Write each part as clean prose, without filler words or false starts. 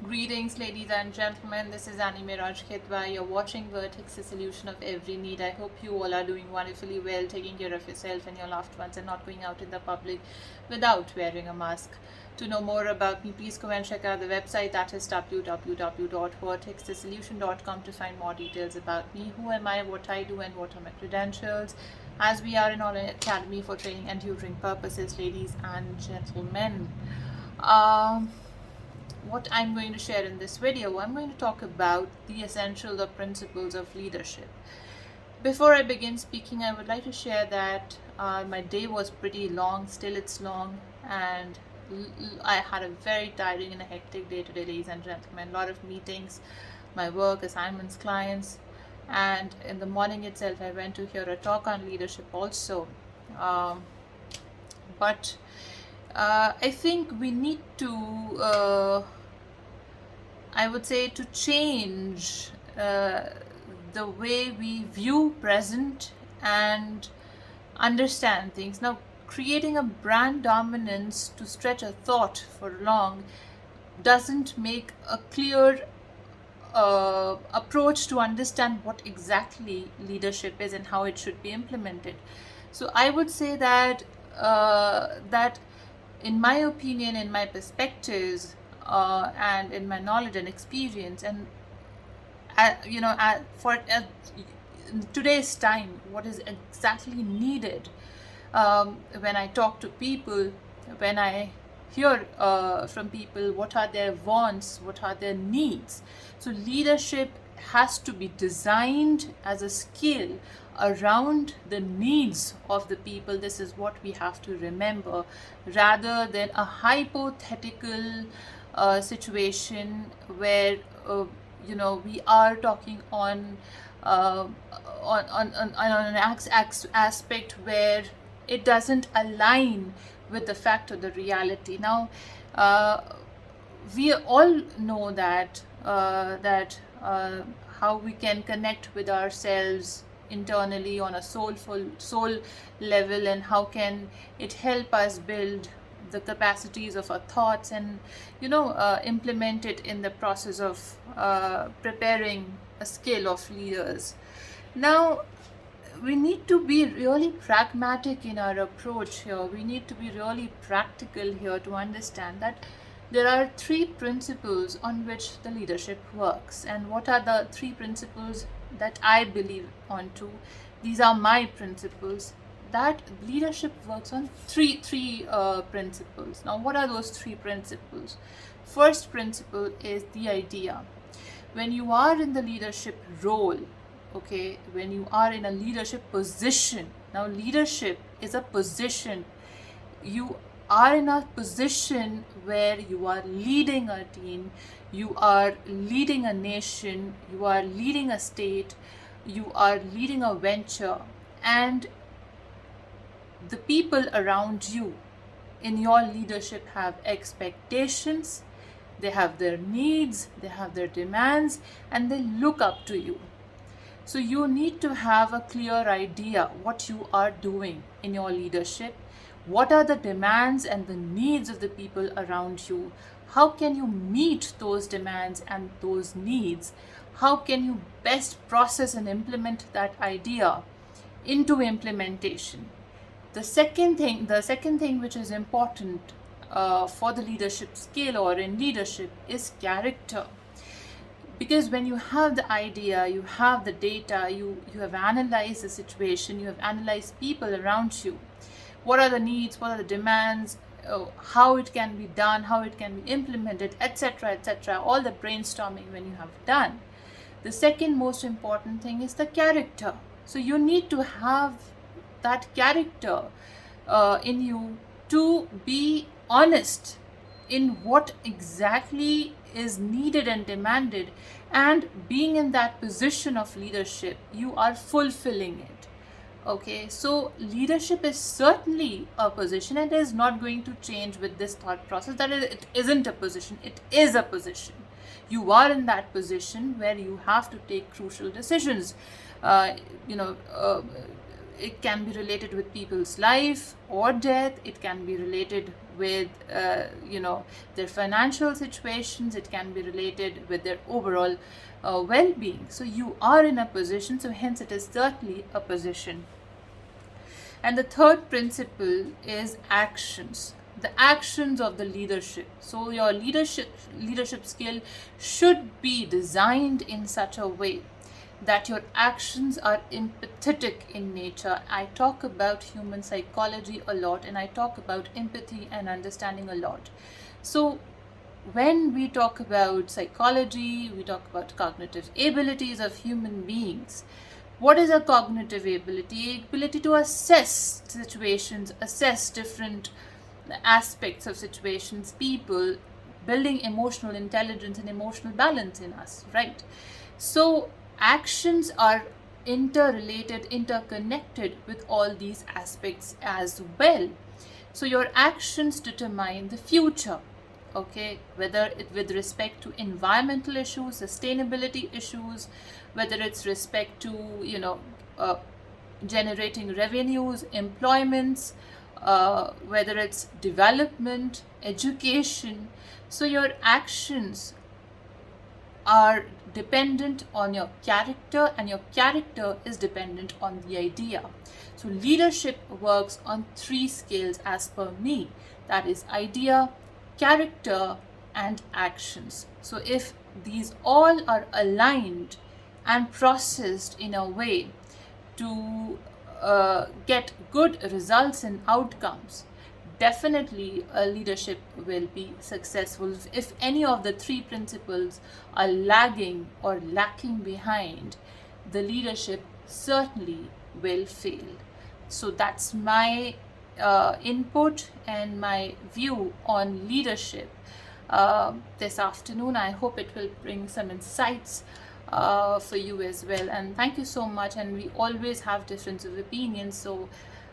Greetings, ladies and gentlemen. This is Meraj Kidwai. You're watching Vertex, the solution of every need. I hope you all are doing wonderfully well, taking care of yourself and your loved ones, and not going out in the public without wearing a mask. To know more about me, please go and check out the website, that is www.vertexsolution.com, to find more details about me. Who am I, what I do, and what are my credentials, as we are an online academy for training and tutoring purposes, ladies and gentlemen. What I'm going to share in this video, I'm going to talk about the essentials or principles of leadership. Before I begin speaking, I would like to share that my day was pretty long, still it's long, and I had a very tiring and a hectic day today, ladies and gentlemen. A lot of meetings, my work, assignments, clients, and in the morning itself I went to hear a talk on leadership also. But I think we need to, I would say, to change the way we view present and understand things. Now, creating a brand dominance to stretch a thought for long doesn't make a clear approach to understand what exactly leadership is and how it should be implemented. So I would say that in my opinion, in my perspectives, and in my knowledge and experience, and for in today's time, what is exactly needed, when I talk to people, when I hear from people, what are their wants, what are their needs. So leadership has to be designed as a skill around the needs of the people. This is what we have to remember, rather than a hypothetical situation where we are talking on an aspect where it doesn't align with the fact or the reality. Now, we all know that how we can connect with ourselves internally on a soul level, and how can it help us build the capacities of our thoughts, and implement it in the process of preparing a skill of leaders. Now, we need to be really pragmatic in our approach here. We need to be really practical here to understand that there are three principles on which the leadership works. And what are the three principles that I believe onto? These are my principles, that leadership works on three principles. Now, what are those three principles? First principle is the idea. When you are in the leadership role, okay, when you are in a leadership position, now leadership is a position. You are in a position where you are leading a team, you are leading a nation, you are leading a state, you are leading a venture, and the people around you in your leadership have expectations, they have their needs, they have their demands, and they look up to you. So you need to have a clear idea what you are doing in your leadership. What are the demands and the needs of the people around you? How can you meet those demands and those needs? How can you best process and implement that idea into implementation? The second thing which is important for the leadership skill or in leadership is character. Because when you have the idea, you have the data, you have analyzed the situation, you have analyzed people around you. What are the needs, what are the demands, how it can be done, how it can be implemented, etc., etc. All the brainstorming when you have done. The second most important thing is the character. So you need to have that character in you to be honest in what exactly is needed and demanded, and being in that position of leadership, you are fulfilling it. Okay, so leadership is certainly a position, and is not going to change with this thought process that it isn't a position, it is a position. You are in that position where you have to take crucial decisions. It can be related with people's life or death, it can be related with their financial situations, it can be related with their overall well-being. So you are in a position, so hence it is certainly a position. And the third principle is actions, the actions of the leadership. So your leadership skill should be designed in such a way that your actions are empathetic in nature. I talk about human psychology a lot, and I talk about empathy and understanding a lot. So when we talk about psychology, we talk about cognitive abilities of human beings. What is a cognitive ability? Ability to assess situations, assess different aspects of situations, people, building emotional intelligence and emotional balance in us, right? So actions are interrelated, interconnected with all these aspects as well. So your actions determine the future, okay, whether it with respect to environmental issues, sustainability issues, whether it's respect to generating revenues, employments, whether it's development, education. So your actions are dependent on your character, and your character is dependent on the idea. So leadership works on 3 scales as per me, that is idea, character, and actions. So if these all are aligned and processed in a way to get good results and outcomes, definitely a leadership will be successful. If any of the 3 principles are lagging or lacking behind, the leadership certainly will fail. So that's my input and my view on leadership this afternoon. I hope it will bring some insights for you as well. And thank you so much. And we always have difference of opinions. So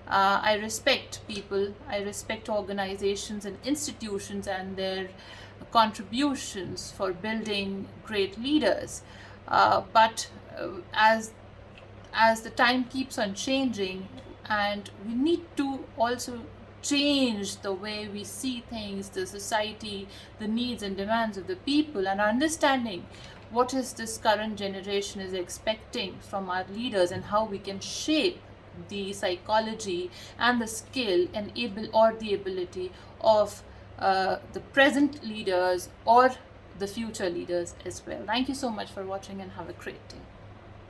I respect people, I respect organizations and institutions and their contributions for building great leaders. But as the time keeps on changing, and we need to also change the way we see things, the society, the needs and demands of the people, and understanding what is this current generation is expecting from our leaders, and how we can shape the psychology and the skill and the ability of the present leaders or the future leaders as well. Thank you so much for watching, and have a great day.